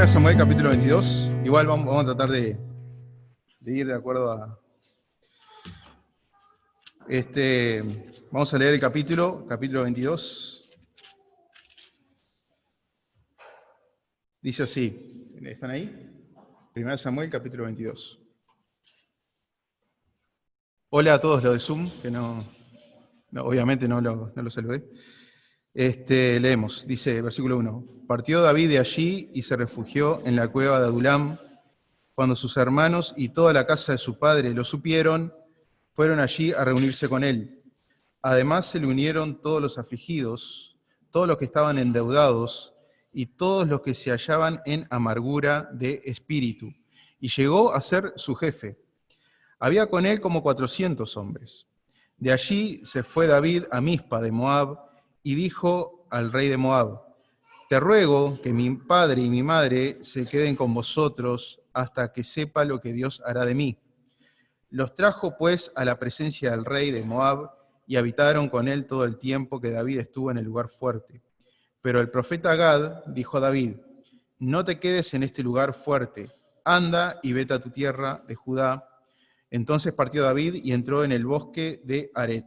1 Samuel capítulo 22. Igual vamos a tratar de ir de acuerdo a... Vamos a leer el capítulo 22. Dice así, ¿están ahí? 1 Samuel capítulo 22. Hola a todos los de Zoom, que obviamente no lo saludé. Leemos, dice versículo 1. Partió David de allí y se refugió en la cueva de Adulam. Cuando sus hermanos y toda la casa de su padre lo supieron, fueron allí a reunirse con él. Además se le unieron todos los afligidos, todos los que estaban endeudados y todos los que se hallaban en amargura de espíritu, y llegó a ser su jefe. Había con él como 400 hombres. De allí se fue David a Mizpa de Moab y dijo al rey de Moab: te ruego que mi padre y mi madre se queden con vosotros hasta que sepa lo que Dios hará de mí. Los trajo pues a la presencia del rey de Moab y habitaron con él todo el tiempo que David estuvo en el lugar fuerte. Pero el profeta Gad dijo a David: no te quedes en este lugar fuerte, anda y vete a tu tierra de Judá. Entonces partió David y entró en el bosque de Aret.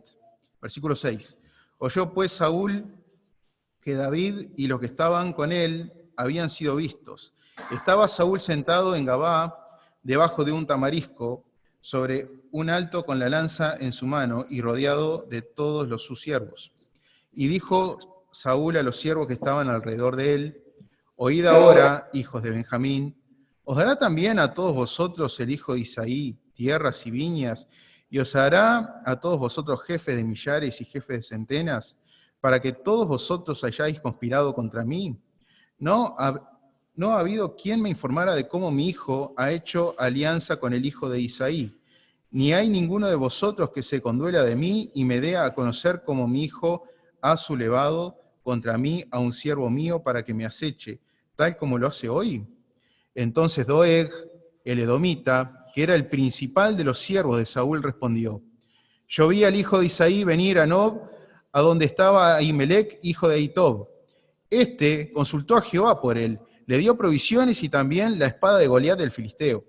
Versículo 6. Oyó pues Saúl que David y los que estaban con él habían sido vistos. Estaba Saúl sentado en Gabá, debajo de un tamarisco, sobre un alto con la lanza en su mano y rodeado de todos sus siervos. Y dijo Saúl a los siervos que estaban alrededor de él: oíd ahora, hijos de Benjamín, ¿os dará también a todos vosotros el hijo de Isaí tierras y viñas, y os hará a todos vosotros jefes de millares y jefes de centenas, para que todos vosotros hayáis conspirado contra mí? No ha habido quien me informara de cómo mi hijo ha hecho alianza con el hijo de Isaí, ni hay ninguno de vosotros que se conduela de mí y me dé a conocer cómo mi hijo ha sublevado contra mí a un siervo mío para que me aceche, tal como lo hace hoy. Entonces Doeg, el edomita, que era el principal de los siervos de Saúl, respondió: yo vi al hijo de Isaí venir a Nob, a donde estaba Ahimelech, hijo de Ahitob. Este consultó a Jehová por él, le dio provisiones y también la espada de Goliat del filisteo.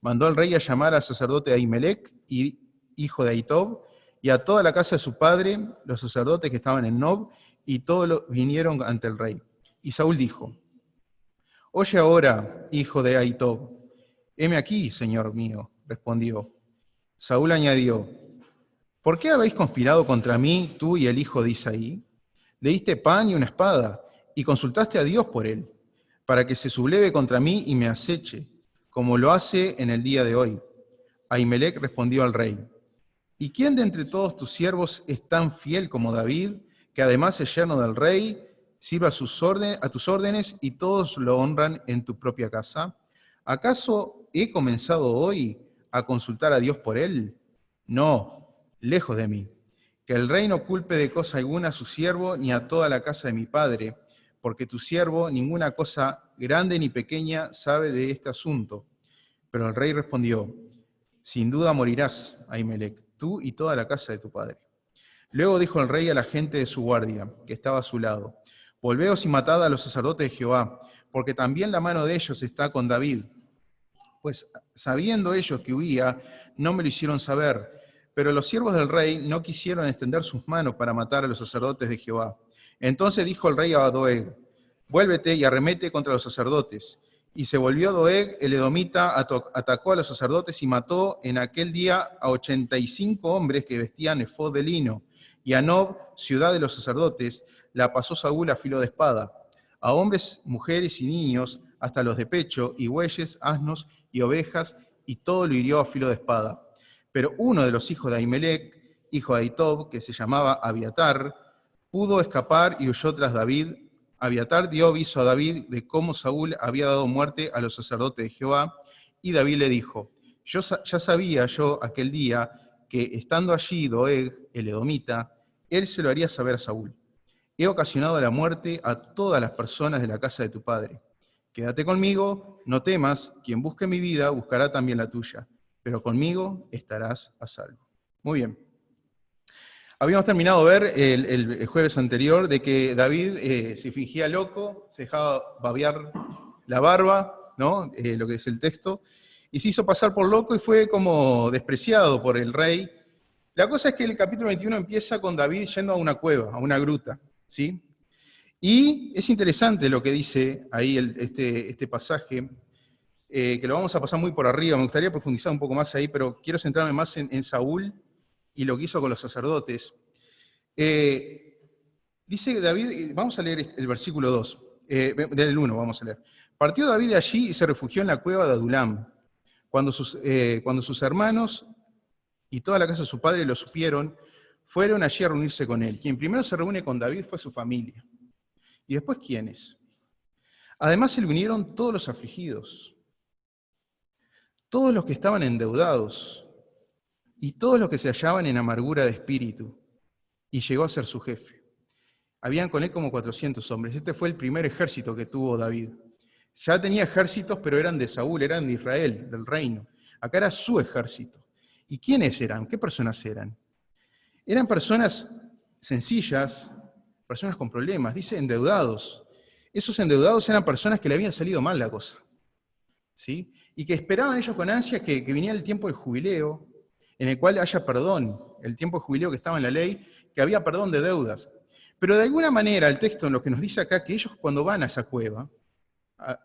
Mandó al rey a llamar al sacerdote Ahimelech, hijo de Ahitob, y a toda la casa de su padre, los sacerdotes que estaban en Nob, y todos vinieron ante el rey. Y Saúl dijo: oye ahora, hijo de Ahitob. Heme aquí, señor mío, respondió. Saúl añadió: ¿por qué habéis conspirado contra mí, tú y el hijo de Isaí? Le diste pan y una espada, y consultaste a Dios por él, para que se subleve contra mí y me aceche, como lo hace en el día de hoy. Ahimelech respondió al rey: ¿y quién de entre todos tus siervos es tan fiel como David, que además es yerno del rey, sirve a tus órdenes y todos lo honran en tu propia casa? ¿Acaso he comenzado hoy a consultar a Dios por él? No, lejos de mí. Que el rey no culpe de cosa alguna a su siervo ni a toda la casa de mi padre, porque tu siervo ninguna cosa grande ni pequeña sabe de este asunto. Pero el rey respondió: sin duda morirás, Ahimelech, tú y toda la casa de tu padre. Luego dijo el rey a la gente de su guardia, que estaba a su lado: volveos y matad a los sacerdotes de Jehová, porque también la mano de ellos está con David. Pues sabiendo ellos que huía, no me lo hicieron saber. Pero los siervos del rey no quisieron extender sus manos para matar a los sacerdotes de Jehová. Entonces dijo el rey a Doeg: vuélvete y arremete contra los sacerdotes. Y se volvió Doeg, el edomita, atacó a los sacerdotes y mató en aquel día a 85 hombres que vestían efod de lino. Y a Nob, ciudad de los sacerdotes, la pasó Saúl a filo de espada. A hombres, mujeres y niños, hasta los de pecho, y bueyes, asnos y ovejas, y todo lo hirió a filo de espada. Pero uno de los hijos de Ahimelech, hijo de Ahitob, que se llamaba Abiatar, pudo escapar y huyó tras David. Abiatar dio aviso a David de cómo Saúl había dado muerte a los sacerdotes de Jehová, y David le dijo: ya sabía yo aquel día que, estando allí Doeg, el edomita, él se lo haría saber a Saúl. He ocasionado la muerte a todas las personas de la casa de tu padre. Quédate conmigo, no temas, quien busque mi vida buscará también la tuya, pero conmigo estarás a salvo. Muy bien. Habíamos terminado de ver el jueves anterior de que David se fingía loco, se dejaba babear la barba, ¿no? Lo que es el texto, y se hizo pasar por loco y fue como despreciado por el rey. La cosa es que el capítulo 21 empieza con David yendo a una cueva, a una gruta, ¿sí? Y es interesante lo que dice ahí este pasaje, que lo vamos a pasar muy por arriba. Me gustaría profundizar un poco más ahí, pero quiero centrarme más en Saúl y lo que hizo con los sacerdotes. Dice David, vamos a leer el versículo 2, del 1 vamos a leer. Partió David de allí y se refugió en la cueva de Adulam. Cuando sus hermanos y toda la casa de su padre lo supieron, fueron allí a reunirse con él. Quien primero se reúne con David fue su familia. ¿Y después quiénes? Además se le unieron todos los afligidos, todos los que estaban endeudados y todos los que se hallaban en amargura de espíritu, y llegó a ser su jefe. Habían con él como 400 hombres. Este fue el primer ejército que tuvo David. Ya tenía ejércitos, pero eran de Saúl, eran de Israel, del reino. Acá era su ejército. ¿Y quiénes eran? ¿Qué personas eran? Eran personas sencillas, personas con problemas, dice endeudados. Esos endeudados eran personas que le habían salido mal la cosa, ¿sí? Y que esperaban ellos con ansia que viniera el tiempo del jubileo, en el cual haya perdón, el tiempo de jubileo que estaba en la ley, que había perdón de deudas. Pero de alguna manera el texto en lo que nos dice acá, que ellos cuando van a esa cueva,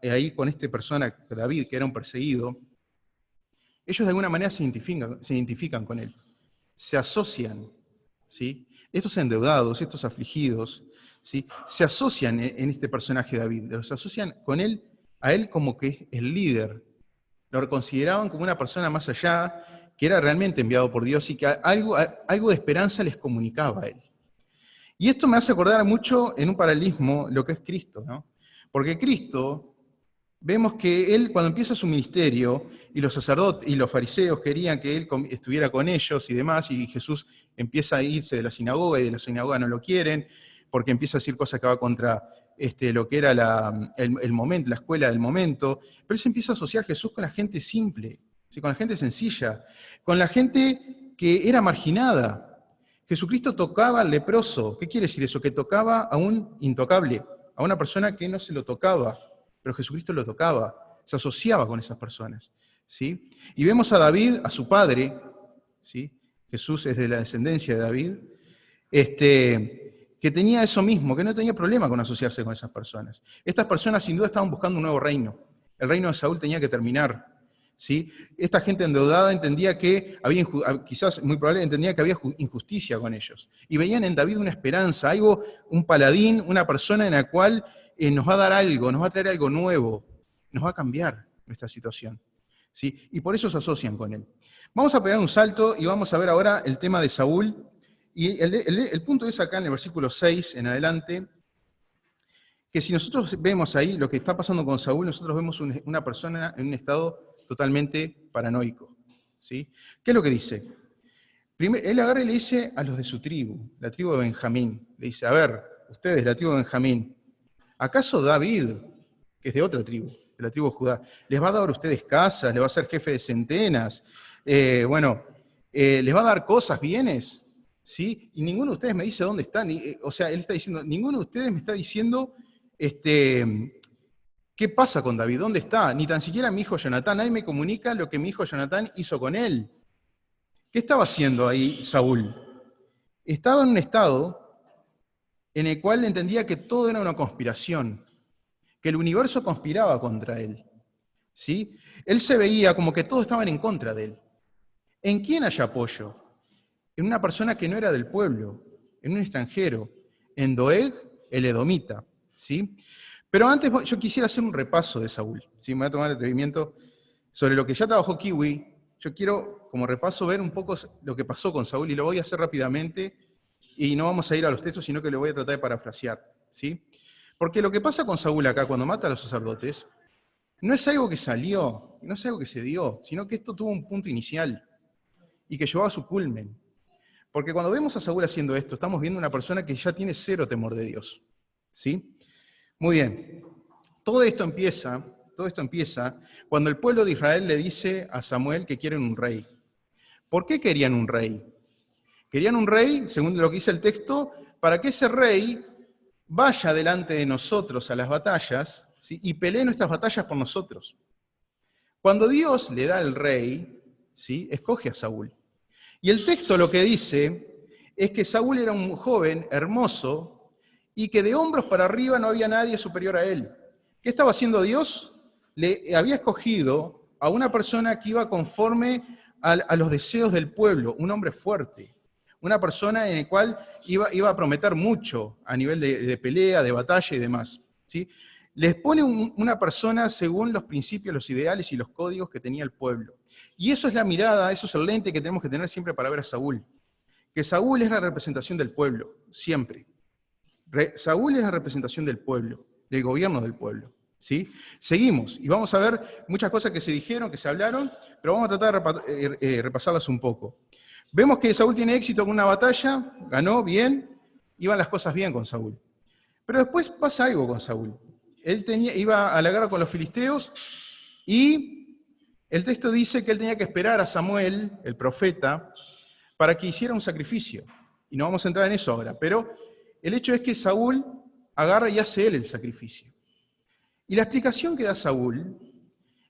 ahí con esta persona, David, que era un perseguido, ellos de alguna manera se identifican con él, se asocian, ¿sí? Estos endeudados, estos afligidos, ¿sí? Se asocian en este personaje David, los asocian con él, a él como que es el líder, lo consideraban como una persona más allá, que era realmente enviado por Dios y que algo de esperanza les comunicaba a él. Y esto me hace acordar mucho en un paralelismo lo que es Cristo, ¿no? Porque Cristo, vemos que él cuando empieza su ministerio, y los sacerdotes y los fariseos querían que él estuviera con ellos y demás, y Jesús empieza a irse de la sinagoga, y de la sinagoga no lo quieren, porque empieza a decir cosas que va contra lo que era el momento, la escuela del momento, pero él se empieza a asociar Jesús con la gente simple, ¿sí? Con la gente sencilla, con la gente que era marginada. Jesucristo tocaba al leproso. ¿Qué quiere decir eso? Que tocaba a un intocable, a una persona que no se lo tocaba, pero Jesucristo lo tocaba, se asociaba con esas personas, ¿sí? Y vemos a David, a su padre, ¿sí? Jesús es de la descendencia de David, que tenía eso mismo, que no tenía problema con asociarse con esas personas. Estas personas sin duda estaban buscando un nuevo reino. El reino de Saúl tenía que terminar, ¿sí? Esta gente endeudada entendía que había, quizás muy probablemente entendía que había injusticia con ellos. Y veían en David una esperanza, algo, un paladín, una persona en la cual nos va a dar algo, nos va a traer algo nuevo, nos va a cambiar nuestra situación, ¿sí? Y por eso se asocian con él. Vamos a pegar un salto y vamos a ver ahora el tema de Saúl. Y el punto es acá en el versículo 6 en adelante, que si nosotros vemos ahí lo que está pasando con Saúl, nosotros vemos una persona en un estado totalmente paranoico, ¿sí? ¿Qué es lo que dice? Él agarra y le dice a los de su tribu, la tribu de Benjamín, le dice, a ver, ustedes, la tribu de Benjamín, ¿acaso David, que es de otra tribu, de la tribu de Judá, les va a dar a ustedes casas, les va a ser jefe de centenas, les va a dar cosas, bienes? ¿Sí? Y ninguno de ustedes me dice dónde están. O sea, él está diciendo, ninguno de ustedes me está diciendo ¿qué pasa con David? ¿Dónde está? Ni tan siquiera mi hijo Jonatán. Nadie me comunica lo que mi hijo Jonatán hizo con él. ¿Qué estaba haciendo ahí Saúl? Estaba en un estado en el cual entendía que todo era una conspiración, que el universo conspiraba contra él, ¿sí? Él se veía como que todos estaban en contra de él. ¿En quién hay apoyo? En una persona que no era del pueblo, en un extranjero, en Doeg, el edomita, ¿sí? Pero antes yo quisiera hacer un repaso de Saúl, ¿sí? Me voy a tomar el atrevimiento sobre lo que ya trabajó Kiwi. Yo quiero, como repaso, ver un poco lo que pasó con Saúl, y lo voy a hacer rápidamente, y no vamos a ir a los textos, sino que lo voy a tratar de parafrasear, ¿sí? Porque lo que pasa con Saúl acá, cuando mata a los sacerdotes, no es algo que salió, no es algo que se dio, sino que esto tuvo un punto inicial, y que llevó a su culmen. Porque cuando vemos a Saúl haciendo esto, estamos viendo una persona que ya tiene cero temor de Dios, ¿sí? Muy bien. Todo esto empieza cuando el pueblo de Israel le dice a Samuel que quieren un rey. ¿Por qué querían un rey? Querían un rey, según lo que dice el texto, para que ese rey vaya delante de nosotros a las batallas, ¿sí? Y pelee nuestras batallas por nosotros. Cuando Dios le da al rey, ¿sí? Escoge a Saúl. Y el texto lo que dice es que Saúl era un joven hermoso y que de hombros para arriba no había nadie superior a él. ¿Qué estaba haciendo Dios? Le había escogido a una persona que iba conforme a los deseos del pueblo, un hombre fuerte, una persona en la cual iba a prometer mucho a nivel de pelea, de batalla y demás, ¿sí? Les pone una persona según los principios, los ideales y los códigos que tenía el pueblo. Y eso es la mirada, eso es el lente que tenemos que tener siempre para ver a Saúl. Que Saúl es la representación del pueblo, siempre. Saúl es la representación del pueblo, del gobierno del pueblo. ¿Sí? Seguimos, y vamos a ver muchas cosas que se dijeron, que se hablaron, pero vamos a tratar de repasarlas un poco. Vemos que Saúl tiene éxito con una batalla, ganó bien, iban las cosas bien con Saúl. Pero después pasa algo con Saúl. Él iba a la guerra con los filisteos y el texto dice que él tenía que esperar a Samuel, el profeta, para que hiciera un sacrificio. Y no vamos a entrar en eso ahora, pero el hecho es que Saúl agarra y hace él el sacrificio. Y la explicación que da Saúl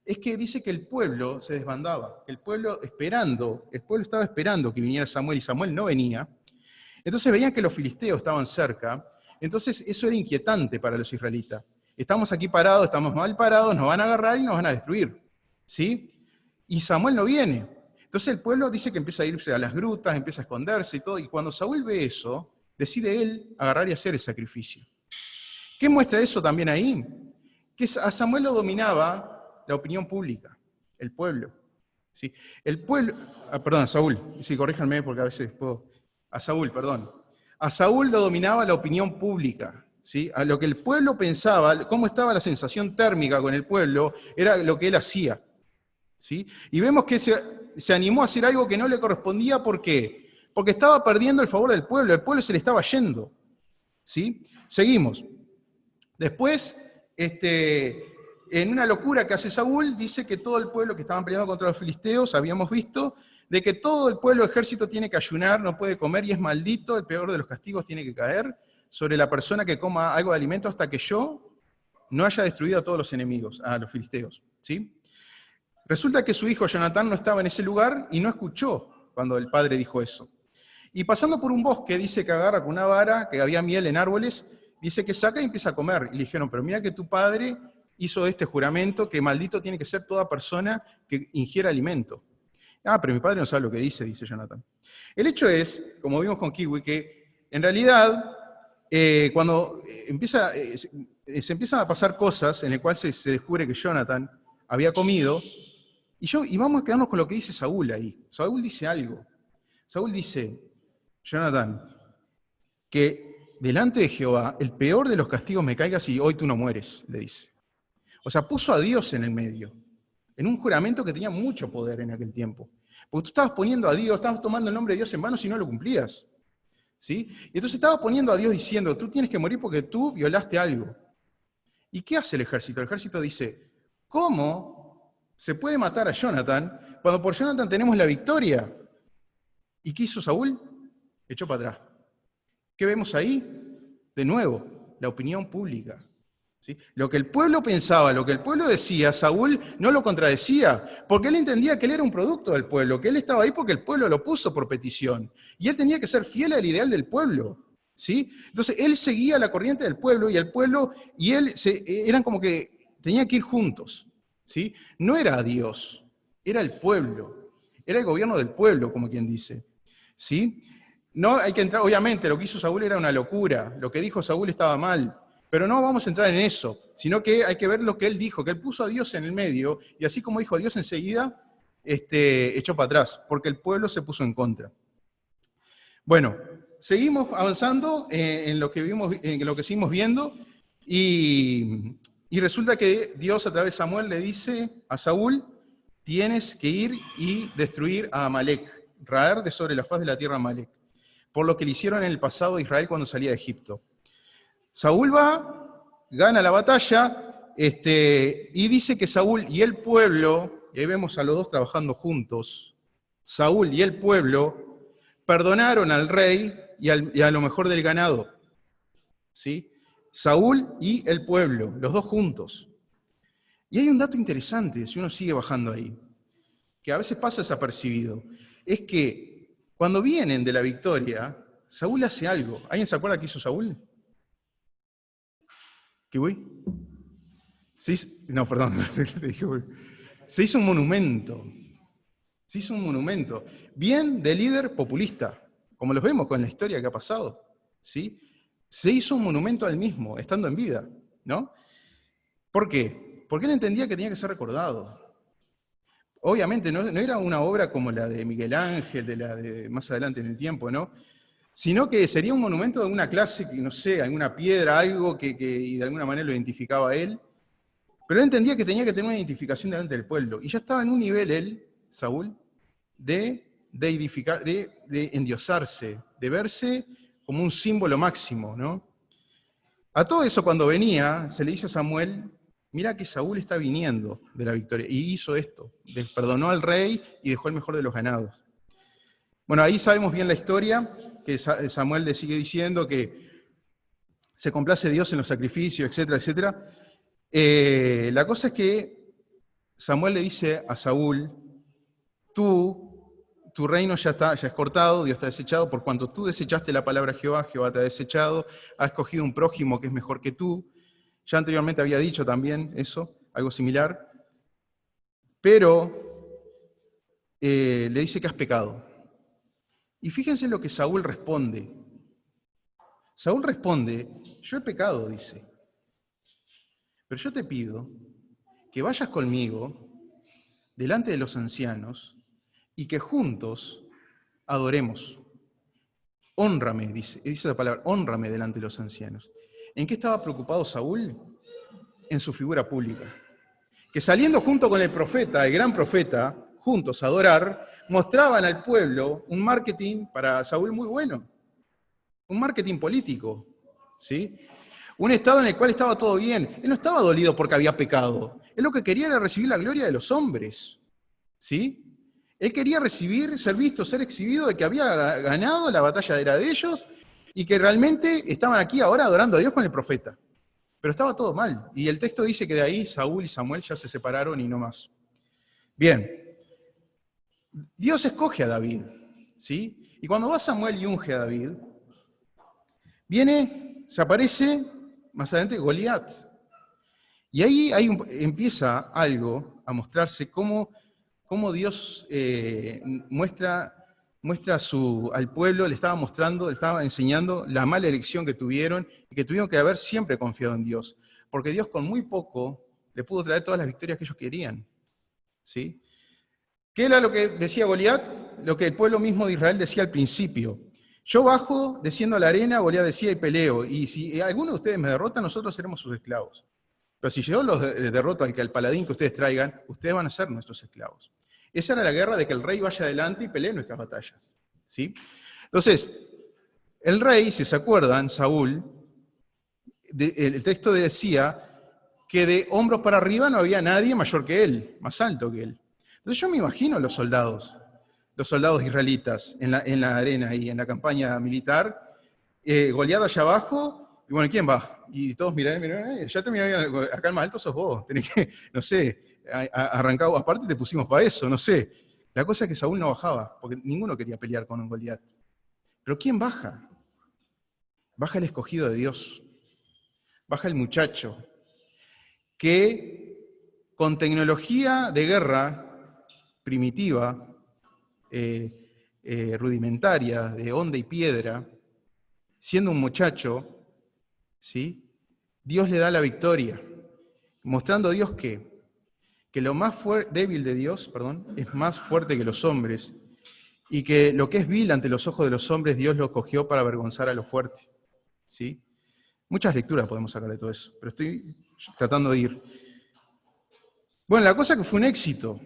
es que dice que el pueblo se desbandaba, el pueblo estaba esperando que viniera Samuel y Samuel no venía. Entonces veían que los filisteos estaban cerca, entonces eso era inquietante para los israelitas. Estamos aquí parados, estamos mal parados, nos van a agarrar y nos van a destruir, ¿sí? Y Samuel no viene. Entonces el pueblo dice que empieza a irse a las grutas, empieza a esconderse y todo, y cuando Saúl ve eso, decide él agarrar y hacer el sacrificio. ¿Qué muestra eso también ahí? Que a Samuel lo dominaba la opinión pública, el pueblo. ¿Sí? El pueblo, perdón, Saúl, sí, corríjanme porque a veces puedo. A Saúl, perdón. A Saúl lo dominaba la opinión pública. ¿Sí? A lo que el pueblo pensaba, cómo estaba la sensación térmica con el pueblo, era lo que él hacía. ¿Sí? Y vemos que se animó a hacer algo que no le correspondía, ¿por qué? Porque estaba perdiendo el favor del pueblo, el pueblo se le estaba yendo. ¿Sí? Seguimos. Después, en una locura que hace Saúl, dice que todo el pueblo que estaban peleando contra los filisteos, habíamos visto, de que todo el pueblo ejército tiene que ayunar, no puede comer y es maldito, el peor de los castigos tiene que caer sobre la persona que coma algo de alimento hasta que yo no haya destruido a todos los enemigos, a los filisteos. ¿Sí? Resulta que su hijo Jonatán no estaba en ese lugar y no escuchó cuando el padre dijo eso. Y pasando por un bosque, dice que agarra con una vara, que había miel en árboles, dice que saca y empieza a comer. Y le dijeron, pero mira que tu padre hizo este juramento, que maldito tiene que ser toda persona que ingiera alimento. Ah, pero mi padre no sabe lo que dice Jonatán. El hecho es, como vimos con Kiwi, que en realidad, cuando se empiezan a pasar cosas en las cuales se descubre que Jonatán había comido, y vamos a quedarnos con lo que dice Saúl ahí. Saúl dice algo. Saúl dice, Jonatán, que delante de Jehová el peor de los castigos me caiga si hoy tú no mueres, le dice. O sea, puso a Dios en el medio, en un juramento que tenía mucho poder en aquel tiempo. Porque tú estabas poniendo a Dios, estabas tomando el nombre de Dios en vano si no lo cumplías. ¿Sí? Y entonces estabas poniendo a Dios diciendo, tú tienes que morir porque tú violaste algo. ¿Y qué hace el ejército? El ejército dice, ¿cómo se puede matar a Jonatán cuando por Jonatán tenemos la victoria? ¿Y qué hizo Saúl? Echó para atrás. ¿Qué vemos ahí? De nuevo, la opinión pública. ¿Sí? Lo que el pueblo pensaba, lo que el pueblo decía, Saúl no lo contradecía, porque él entendía que él era un producto del pueblo, que él estaba ahí porque el pueblo lo puso por petición, y él tenía que ser fiel al ideal del pueblo. ¿Sí? Entonces él seguía la corriente del pueblo, y el pueblo y él eran como que tenían que ir juntos. ¿Sí? No era Dios, era el pueblo, era el gobierno del pueblo, como quien dice. ¿Sí? No hay que entrar, obviamente, lo que hizo Saúl era una locura, lo que dijo Saúl estaba mal, pero no vamos a entrar en eso, sino que hay que ver lo que él dijo, que él puso a Dios en el medio, y así como dijo Dios enseguida, echó para atrás, porque el pueblo se puso en contra. Bueno, seguimos avanzando en lo que seguimos viendo, y resulta que Dios a través de Samuel le dice a Saúl, tienes que ir y destruir a Amalek, raer de sobre la faz de la tierra a Amalek, por lo que le hicieron en el pasado a Israel cuando salía de Egipto. Saúl va, gana la batalla, y dice que Saúl y el pueblo, y ahí vemos a los dos trabajando juntos, Saúl y el pueblo perdonaron al rey y a lo mejor del ganado. ¿Sí? Saúl y el pueblo, los dos juntos. Y hay un dato interesante, si uno sigue bajando ahí, que a veces pasa desapercibido, es que cuando vienen de la victoria, Saúl hace algo. ¿Alguien se acuerda qué hizo Saúl? ¿Qué voy? No, perdón, se hizo un monumento. Se hizo un monumento. Bien de líder populista, como los vemos con la historia que ha pasado. ¿Sí? Se hizo un monumento a él mismo, estando en vida, ¿no? ¿Por qué? Porque él entendía que tenía que ser recordado. Obviamente no era una obra como la de Miguel Ángel, de la de más adelante en el tiempo, ¿no? Sino que sería un monumento de alguna clase, no sé, alguna piedra, algo que de alguna manera lo identificaba a él. Pero él entendía que tenía que tener una identificación delante del pueblo. Y ya estaba en un nivel él, Saúl, de edificar, de endiosarse, de verse como un símbolo máximo, ¿no? A todo eso, cuando venía, se le dice a Samuel, mira que Saúl está viniendo de la victoria, y hizo esto, perdonó al rey y dejó el mejor de los ganados. Bueno, ahí sabemos bien la historia, que Samuel le sigue diciendo que se complace Dios en los sacrificios, etcétera, etcétera. La cosa es que Samuel le dice a Saúl, tu reino ya es cortado, Dios te ha desechado, por cuanto tú desechaste la palabra de Jehová, Jehová te ha desechado, ha escogido un prójimo que es mejor que tú. Ya anteriormente había dicho también eso, algo similar, pero le dice que has pecado. Y fíjense lo que Saúl responde. Saúl responde, yo he pecado, dice, pero yo te pido que vayas conmigo delante de los ancianos y que juntos adoremos. Hónrame, dice la palabra, hónrame delante de los ancianos. ¿En qué estaba preocupado Saúl? En su figura pública. Que saliendo junto con el profeta, el gran profeta, juntos a adorar, mostraban al pueblo un marketing para Saúl muy bueno. Un marketing político, ¿sí? Un estado en el cual estaba todo bien. Él no estaba dolido porque había pecado. Él lo que quería era recibir la gloria de los hombres, ¿sí? Él quería recibir, ser visto, ser exhibido de que había ganado, la batalla era de ellos, y que realmente estaban aquí ahora adorando a Dios con el profeta. Pero estaba todo mal. Y el texto dice que de ahí Saúl y Samuel ya se separaron y no más. Bien, Dios escoge a David, ¿sí? Y cuando va Samuel y unge a David, se aparece más adelante Goliat. Y ahí empieza algo a mostrarse cómo Dios muestra al pueblo, le estaba enseñando la mala elección que tuvieron y que tuvieron que haber siempre confiado en Dios. Porque Dios con muy poco le pudo traer todas las victorias que ellos querían. ¿Sí? ¿Qué era lo que decía Goliat? Lo que el pueblo mismo de Israel decía al principio. Yo bajo, desciendo a la arena, Goliat decía, y peleo. Y si alguno de ustedes me derrota, nosotros seremos sus esclavos. Pero si yo los derroto al paladín que ustedes traigan, ustedes van a ser nuestros esclavos. Esa era la guerra de que el rey vaya adelante y pelee nuestras batallas. ¿Sí? Entonces, el rey, si se acuerdan, Saúl, el texto decía que de hombros para arriba no había nadie mayor que él, más alto que él. Entonces yo me imagino los soldados israelitas en la arena y en la campaña militar, goleada allá abajo, y bueno, ¿quién va? Y todos miran, ya te miran, acá el más alto sos vos, tenés que, no sé, arrancado, aparte te pusimos para eso, no sé. La cosa es que Saúl no bajaba, porque ninguno quería pelear con un Goliat. Pero ¿quién baja? Baja el escogido de Dios, baja el muchacho, que con tecnología de guerra primitiva, rudimentaria, de onda y piedra, siendo un muchacho, ¿sí? Dios le da la victoria, mostrando a Dios que lo más débil de Dios, es más fuerte que los hombres, y que lo que es vil ante los ojos de los hombres, Dios lo cogió para avergonzar a lo fuerte. ¿Sí? Muchas lecturas podemos sacar de todo eso, pero estoy tratando de ir. Bueno, la cosa es que fue un éxito,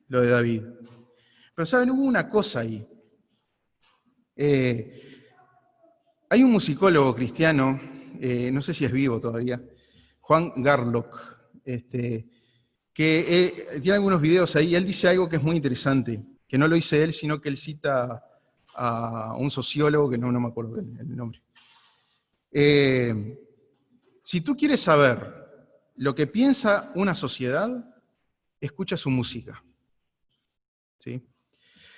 lo de David. Pero saben, hubo una cosa ahí. Hay un musicólogo cristiano, no sé si es vivo todavía, Juan Garlock, que tiene algunos videos ahí, y él dice algo que es muy interesante, que no lo dice él, sino que él cita a un sociólogo, que no me acuerdo el nombre. Si tú quieres saber lo que piensa una sociedad, escucha su música. ¿Sí?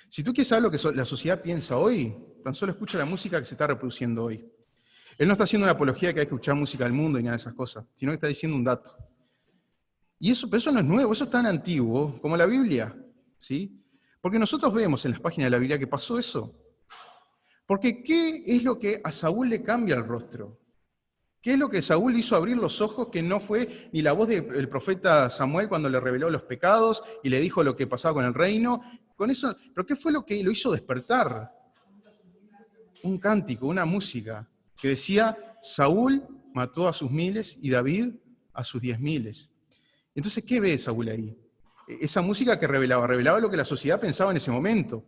Si tú quieres saber lo que la sociedad piensa hoy, tan solo escucha la música que se está reproduciendo hoy. Él no está haciendo una apología que hay que escuchar música del mundo y nada de esas cosas, sino que está diciendo un dato. Y eso, pero eso no es nuevo, eso es tan antiguo como la Biblia, ¿sí? Porque nosotros vemos en las páginas de la Biblia que pasó eso. Porque ¿qué es lo que a Saúl le cambia el rostro? ¿Qué es lo que Saúl hizo abrir los ojos que no fue ni la voz del profeta Samuel cuando le reveló los pecados y le dijo lo que pasaba con el reino? Con eso, ¿pero qué fue lo que lo hizo despertar? Un cántico, una música que decía, Saúl mató a sus miles y David a sus 10.000. Entonces, ¿qué ve Saúl ahí? Esa música que revelaba lo que la sociedad pensaba en ese momento.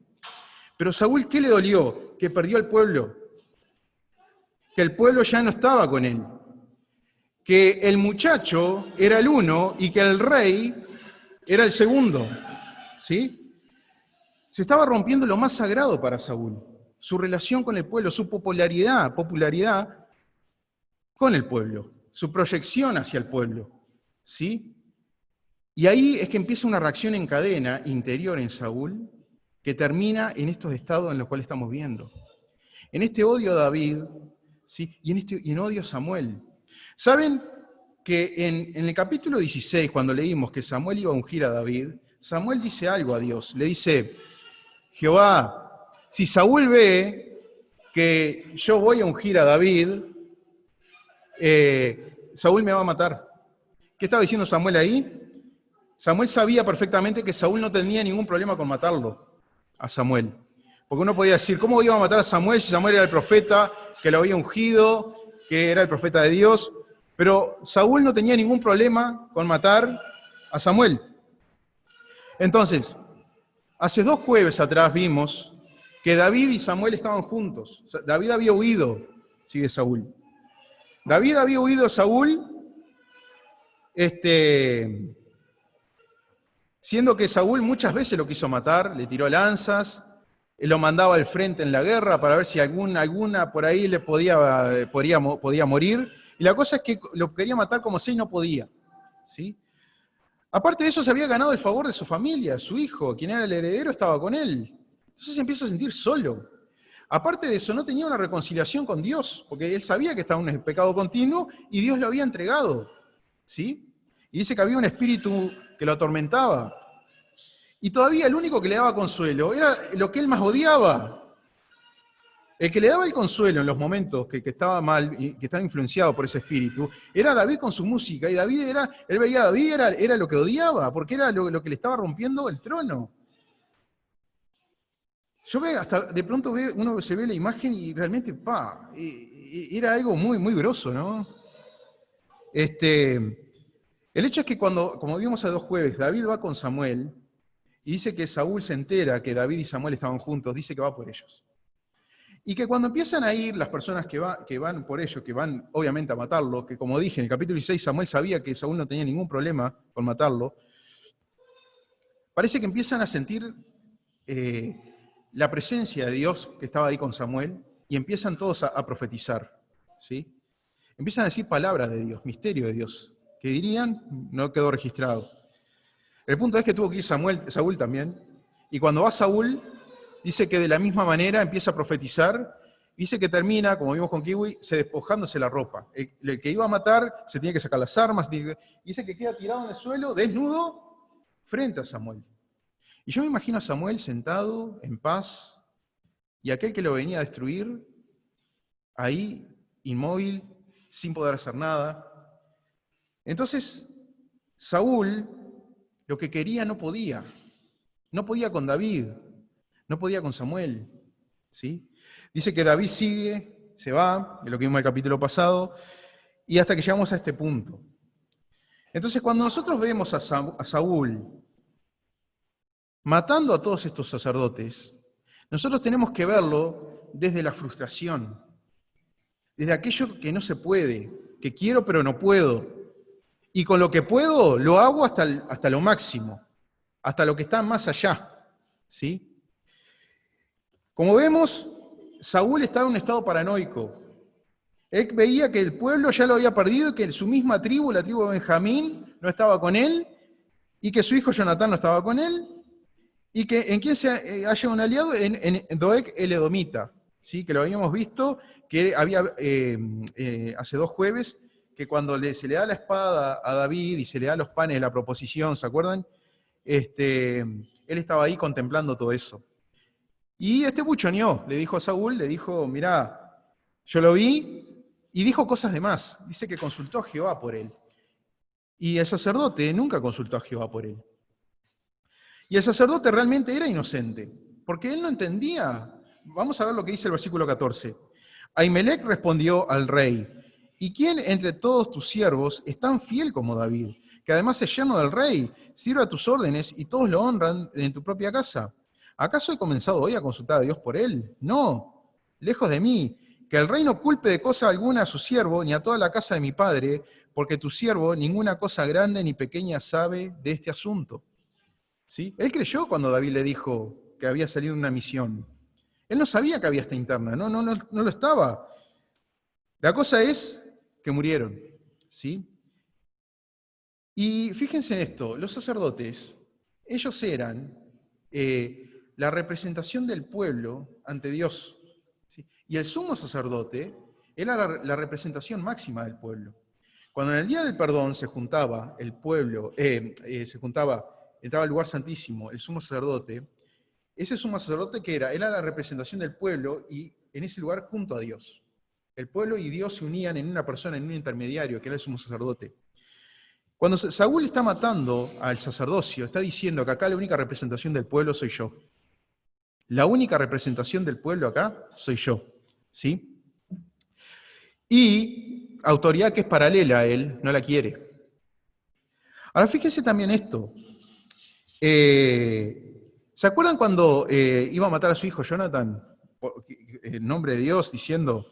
Pero Saúl, ¿qué le dolió? Que perdió al pueblo. Que el pueblo ya no estaba con él. Que el muchacho era el uno y que el rey era el segundo. ¿Sí? Se estaba rompiendo lo más sagrado para Saúl. Su relación con el pueblo, su popularidad con el pueblo, su proyección hacia el pueblo. ¿Sí? Y ahí es que empieza una reacción en cadena interior en Saúl que termina en estos estados en los cuales estamos viendo. En este odio a David, ¿sí? y en odio a Samuel. ¿Saben que en el capítulo 16, cuando leímos que Samuel iba a ungir a David, Samuel dice algo a Dios, le dice, Jehová, si Saúl ve que yo voy a ungir a David, Saúl me va a matar. ¿Qué estaba diciendo Samuel ahí? Samuel sabía perfectamente que Saúl no tenía ningún problema con matarlo, a Samuel. Porque uno podía decir, ¿cómo iba a matar a Samuel si Samuel era el profeta, que lo había ungido, que era el profeta de Dios? Pero Saúl no tenía ningún problema con matar a Samuel. Entonces, hace 2 jueves atrás vimos que David y Samuel estaban juntos. David había huido, sí, de Saúl. David había huido de Saúl, siendo que Saúl muchas veces lo quiso matar, le tiró lanzas, lo mandaba al frente en la guerra para ver si alguna por ahí le podía morir. Y la cosa es que lo quería matar como si no podía. ¿Sí? Aparte de eso, se había ganado el favor de su familia, su hijo, quien era el heredero, estaba con él. Entonces se empieza a sentir solo. Aparte de eso, no tenía una reconciliación con Dios, porque él sabía que estaba en un pecado continuo y Dios lo había entregado. ¿Sí? Y dice que había un espíritu que lo atormentaba. Y todavía el único que le daba consuelo era lo que él más odiaba. El que le daba el consuelo en los momentos que estaba mal y que estaba influenciado por ese espíritu, era David con su música. Y él veía a David, era lo que odiaba, porque era lo que le estaba rompiendo el trono. Yo veo, hasta de pronto uno se ve la imagen y realmente, era algo muy, muy grosso, ¿no? El hecho es que como vimos hace 2 jueves, David va con Samuel y dice que Saúl se entera que David y Samuel estaban juntos, dice que va por ellos. Y que cuando empiezan a ir las personas que van por ellos, que van obviamente a matarlo, que como dije en el capítulo 16 Samuel sabía que Saúl no tenía ningún problema con matarlo, parece que empiezan a sentir la presencia de Dios que estaba ahí con Samuel y empiezan todos a profetizar, ¿sí? Empiezan a decir palabras de Dios, misterio de Dios, que dirían, no quedó registrado. El punto es que tuvo que ir Saúl también, y cuando va Saúl, dice que de la misma manera empieza a profetizar, dice que termina, como vimos con Kiwi, despojándose la ropa. El que iba a matar se tiene que sacar las armas, dice que queda tirado en el suelo, desnudo, frente a Samuel. Y yo me imagino a Samuel sentado, en paz, y aquel que lo venía a destruir, ahí, inmóvil, sin poder hacer nada. Entonces, Saúl, lo que quería no podía. No podía con David, no podía con Samuel. ¿Sí? Dice que David sigue, se va, de lo que vimos en el capítulo pasado, y hasta que llegamos a este punto. Entonces, cuando nosotros vemos a Saúl matando a todos estos sacerdotes, nosotros tenemos que verlo desde la frustración, desde aquello que no se puede, que quiero pero no puedo. Y con lo que puedo, lo hago hasta lo máximo, hasta lo que está más allá. ¿Sí? Como vemos, Saúl estaba en un estado paranoico. Él veía que el pueblo ya lo había perdido, que su misma tribu, la tribu de Benjamín, no estaba con él, y que su hijo Jonatán no estaba con él, y que en quién se haya un aliado en Doeg el Edomita, ¿sí? Que lo habíamos visto, que había hace 2 jueves, que cuando se le da la espada a David y se le da los panes de la proposición, ¿se acuerdan? Él estaba ahí contemplando todo eso. Y buchoneó, le dijo a Saúl, le dijo, mirá, yo lo vi, y dijo cosas de más. Dice que consultó a Jehová por él. Y el sacerdote nunca consultó a Jehová por él. Y el sacerdote realmente era inocente, porque él no entendía. Vamos a ver lo que dice el versículo 14. Ahimelech respondió al rey, ¿y quién entre todos tus siervos es tan fiel como David, que además es yerno del rey, sirve a tus órdenes y todos lo honran en tu propia casa? ¿Acaso he comenzado hoy a consultar a Dios por él? No, lejos de mí, que el rey no culpe de cosa alguna a su siervo, ni a toda la casa de mi padre, porque tu siervo ninguna cosa grande ni pequeña sabe de este asunto. ¿Sí? Él creyó cuando David le dijo que había salido una misión. Él no sabía que había esta interna, no lo estaba. La cosa es que murieron, ¿sí? Y fíjense en esto, los sacerdotes, ellos eran la representación del pueblo ante Dios, ¿sí? Y el sumo sacerdote era la representación máxima del pueblo. Cuando en el día del perdón se juntaba el pueblo, entraba al lugar santísimo el sumo sacerdote, ese sumo sacerdote que era la representación del pueblo y en ese lugar junto a Dios. El pueblo y Dios se unían en una persona, en un intermediario, que era el sumo sacerdote. Cuando Saúl está matando al sacerdocio, está diciendo que acá la única representación del pueblo soy yo. La única representación del pueblo acá soy yo. ¿Sí? Y autoridad que es paralela a él, no la quiere. Ahora fíjense también esto. ¿Se acuerdan cuando iba a matar a su hijo Jonathan? En nombre de Dios, diciendo,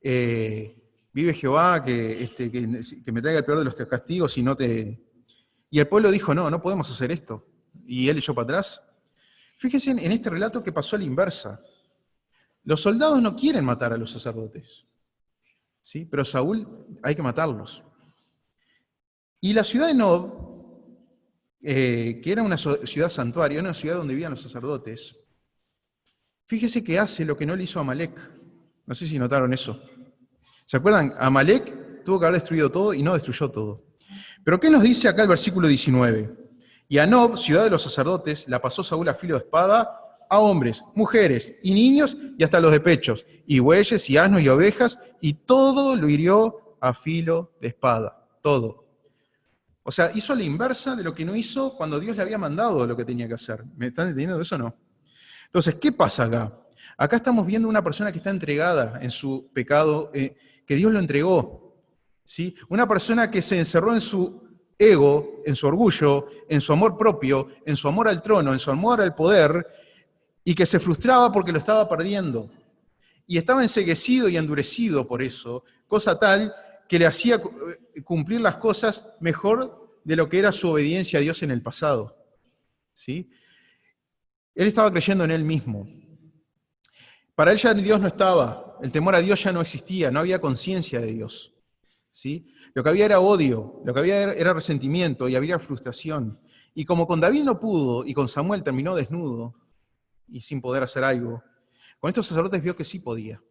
vive Jehová, que me traiga el peor de los castigos y no te... Y el pueblo dijo, no podemos hacer esto. Y él echó para atrás. Fíjense en este relato que pasó a la inversa. Los soldados no quieren matar a los sacerdotes, ¿sí? Pero Saúl hay que matarlos. Y la ciudad de Nob, que era una ciudad santuario, una ciudad donde vivían los sacerdotes, fíjese que hace lo que no le hizo a Amalek. No sé si notaron eso. ¿Se acuerdan? Amalek tuvo que haber destruido todo y no destruyó todo. Pero ¿qué nos dice acá el versículo 19? Y a Nob, ciudad de los sacerdotes, la pasó Saúl a filo de espada a hombres, mujeres y niños y hasta los de pechos, y bueyes y asnos y ovejas, y todo lo hirió a filo de espada. Todo. O sea, hizo la inversa de lo que no hizo cuando Dios le había mandado lo que tenía que hacer. ¿Me están entendiendo de eso o no? Entonces, ¿qué pasa acá? Acá estamos viendo una persona que está entregada en su pecado, que Dios lo entregó. ¿Sí? Una persona que se encerró en su ego, en su orgullo, en su amor propio, en su amor al trono, en su amor al poder, y que se frustraba porque lo estaba perdiendo. Y estaba enceguecido y endurecido por eso, cosa tal que le hacía cumplir las cosas mejor de lo que era su obediencia a Dios en el pasado. ¿Sí? Él estaba creyendo en él mismo. Para él ya Dios no estaba, el temor a Dios ya no existía, no había conciencia de Dios. ¿Sí? Lo que había era odio, lo que había era resentimiento y había frustración. Y como con David no pudo y con Samuel terminó desnudo y sin poder hacer algo, con estos sacerdotes vio que sí podía.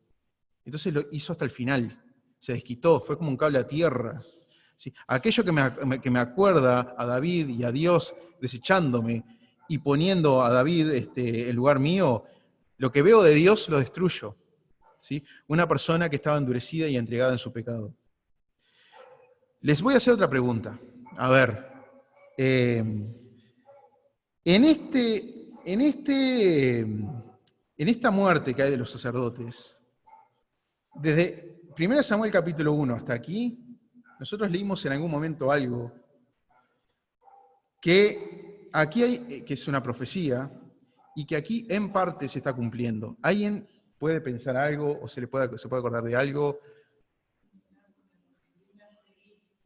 Entonces lo hizo hasta el final, se desquitó, fue como un cable a tierra. ¿Sí? Aquello que me acuerda a David y a Dios desechándome y poniendo a David en lugar mío, lo que veo de Dios lo destruyo. ¿Sí? Una persona que estaba endurecida y entregada en su pecado. Les voy a hacer otra pregunta. A ver, en esta muerte que hay de los sacerdotes, desde 1 Samuel capítulo 1 hasta aquí, nosotros leímos en algún momento algo que aquí hay, que es una profecía, y que aquí en parte se está cumpliendo. ¿Alguien puede pensar algo o se puede acordar de algo?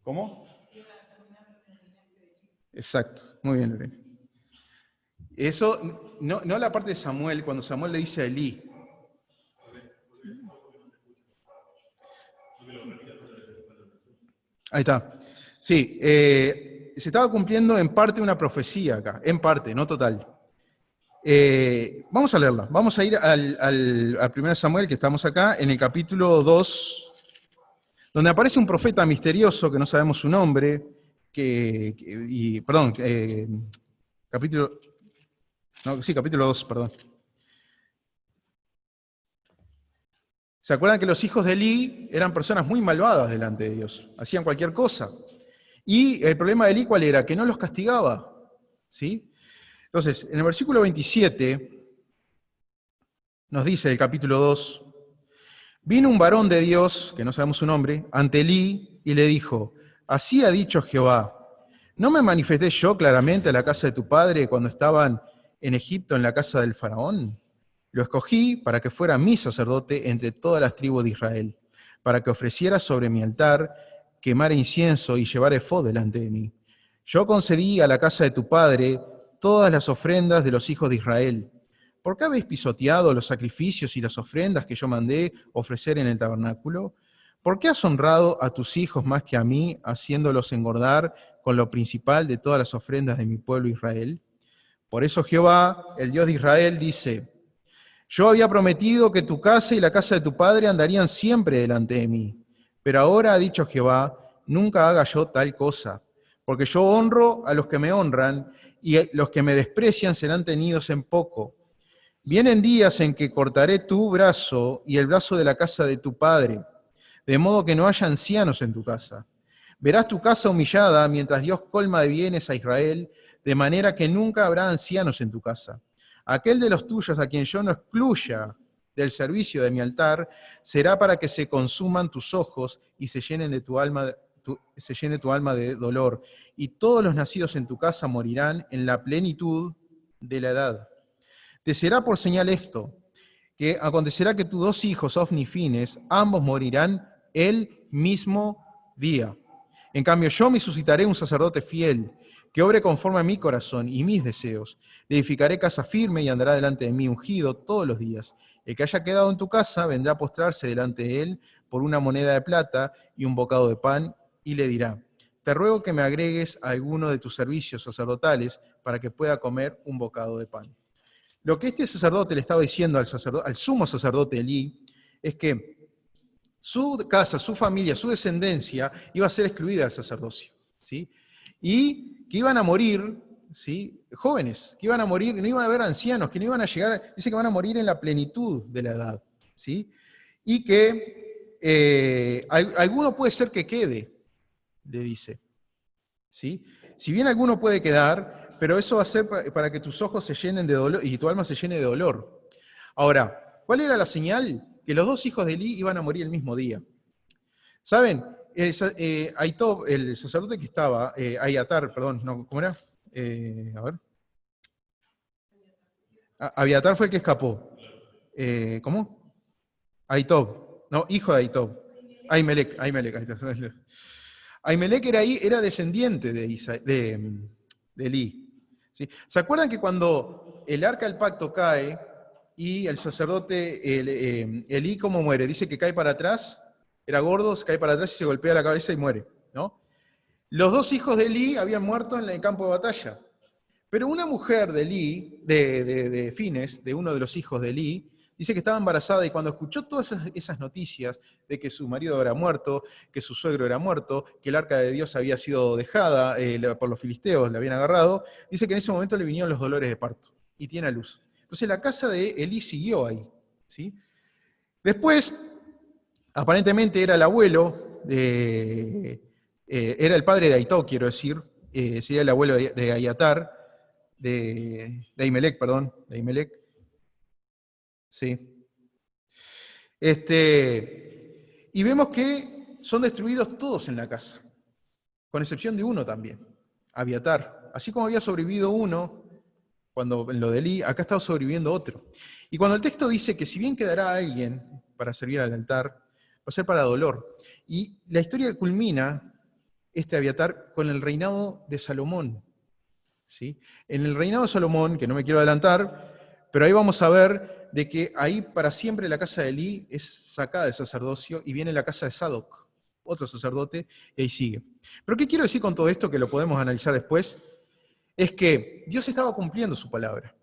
¿Cómo? Exacto, muy bien, Lorena. Eso, no la parte de Samuel, cuando Samuel le dice a Elí. Ahí está. Sí, se estaba cumpliendo en parte una profecía acá, en parte, no total. Vamos a leerla. Vamos a ir al 1 Samuel, que estamos acá, en el capítulo 2, donde aparece un profeta misterioso, que no sabemos su nombre, perdón, capítulo, no, sí, capítulo 2, perdón. ¿Se acuerdan que los hijos de Elí eran personas muy malvadas delante de Dios? Hacían cualquier cosa. Y el problema de Elí, ¿cuál era? Que no los castigaba. ¿Sí? Entonces, en el versículo 27 nos dice el capítulo 2, vino un varón de Dios, que no sabemos su nombre, ante Elí y le dijo, así ha dicho Jehová, ¿no me manifesté yo claramente a la casa de tu padre cuando estaban en Egipto en la casa del faraón? Lo escogí para que fuera mi sacerdote entre todas las tribus de Israel, para que ofreciera sobre mi altar, quemara incienso y llevara efod delante de mí. Yo concedí a la casa de tu padre todas las ofrendas de los hijos de Israel. ¿Por qué habéis pisoteado los sacrificios y las ofrendas que yo mandé ofrecer en el tabernáculo? ¿Por qué has honrado a tus hijos más que a mí, haciéndolos engordar con lo principal de todas las ofrendas de mi pueblo Israel? Por eso Jehová, el Dios de Israel, dice, yo había prometido que tu casa y la casa de tu padre andarían siempre delante de mí. Pero ahora ha dicho Jehová, nunca haga yo tal cosa, porque yo honro a los que me honran, y los que me desprecian serán tenidos en poco. Vienen días en que cortaré tu brazo y el brazo de la casa de tu padre, de modo que no haya ancianos en tu casa. Verás tu casa humillada mientras Dios colma de bienes a Israel, de manera que nunca habrá ancianos en tu casa. Aquel de los tuyos a quien yo no excluya del servicio de mi altar, será para que se consuman tus ojos y se llenen de tu alma, se llene tu alma de dolor. Y todos los nacidos en tu casa morirán en la plenitud de la edad. Te será por señal esto, que acontecerá que tus dos hijos, Ofni y Fines, ambos morirán el mismo día. En cambio, yo me suscitaré un sacerdote fiel, que obre conforme a mi corazón y mis deseos. Le edificaré casa firme y andará delante de mí ungido todos los días. El que haya quedado en tu casa vendrá a postrarse delante de él por una moneda de plata y un bocado de pan, y le dirá, te ruego que me agregues a alguno de tus servicios sacerdotales para que pueda comer un bocado de pan. Lo que este sacerdote le estaba diciendo al sumo sacerdote Elí es que su casa, su familia, su descendencia iba a ser excluida del sacerdocio, ¿sí? Y que iban a morir, ¿sí? Jóvenes, que iban a morir, no iban a haber ancianos, que no iban a llegar, dice que van a morir en la plenitud de la edad, ¿sí? Y que alguno puede ser que quede, le dice, ¿sí? Si bien alguno puede quedar, pero eso va a ser para que tus ojos se llenen de dolor y tu alma se llene de dolor. Ahora, ¿cuál era la señal? Que los dos hijos de Elí iban a morir el mismo día. ¿Saben? Aitob, el sacerdote que estaba, Abiatar, perdón, no, ¿cómo era? A ver. Abiatar fue el que escapó. ¿Cómo? Aitob, no, hijo de Aitob. Ahimelech, ahí está. Ahimelech era descendiente de Elí. ¿Sí? ¿Se acuerdan que cuando el arca del pacto cae y el sacerdote Elí, ¿cómo muere? Dice que cae para atrás, era gordo, se cae para atrás y se golpea la cabeza y muere, ¿no? Los dos hijos de Elí habían muerto en el campo de batalla, pero una mujer de Elí, de Fines, de uno de los hijos de Elí, dice que estaba embarazada y cuando escuchó todas esas noticias de que su marido era muerto, que su suegro era muerto, que el arca de Dios había sido dejada por los filisteos, la habían agarrado, dice que en ese momento le vinieron los dolores de parto y tiene a luz. Entonces la casa de Elí siguió ahí, ¿sí? Después, aparentemente era el abuelo, era el padre de Aitob, quiero decir, sería el abuelo de Abiatar, de Ahimelech, perdón, de Ahimelech. Sí. Y vemos que son destruidos todos en la casa, con excepción de uno también, Abiatar. Así como había sobrevivido uno, cuando en lo de Elí, acá estaba sobreviviendo otro. Y cuando el texto dice que si bien quedará alguien para servir al altar, va a ser para dolor. Y la historia culmina, este Abiatar, con el reinado de Salomón. ¿Sí? En el reinado de Salomón, que no me quiero adelantar, pero ahí vamos a ver de que ahí para siempre la casa de Elí es sacada de sacerdocio y viene la casa de Sadoc. otro sacerdote, y ahí sigue. Pero ¿qué quiero decir con todo esto, que lo podemos analizar después? Es que Dios estaba cumpliendo su palabra.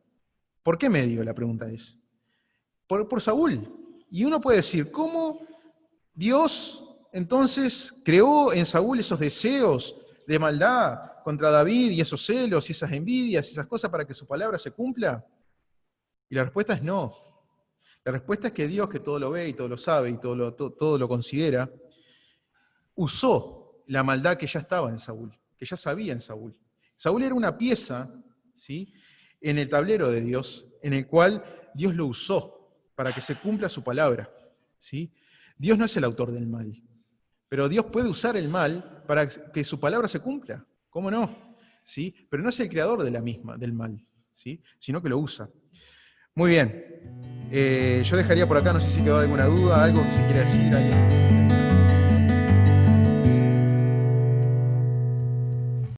¿Por qué medio? La pregunta es. Por Saúl. Y uno puede decir, ¿cómo Dios entonces creó en Saúl esos deseos de maldad contra David y esos celos y esas envidias y esas cosas para que su palabra se cumpla? Y la respuesta es no. La respuesta es que Dios, que todo lo ve y todo lo sabe y todo lo considera, usó la maldad que ya estaba en Saúl, que ya sabía en Saúl. Saúl era una pieza, ¿sí?, en el tablero de Dios, en el cual Dios lo usó para que se cumpla su palabra, ¿sí? Dios no es el autor del mal, pero Dios puede usar el mal para que su palabra se cumpla. ¿Cómo no? ¿Sí? Pero no es el creador de la misma, del mal, ¿sí?, sino que lo usa. Muy bien. Yo dejaría por acá, no sé si quedó alguna duda, algo que se quiera decir. ¿Alguien?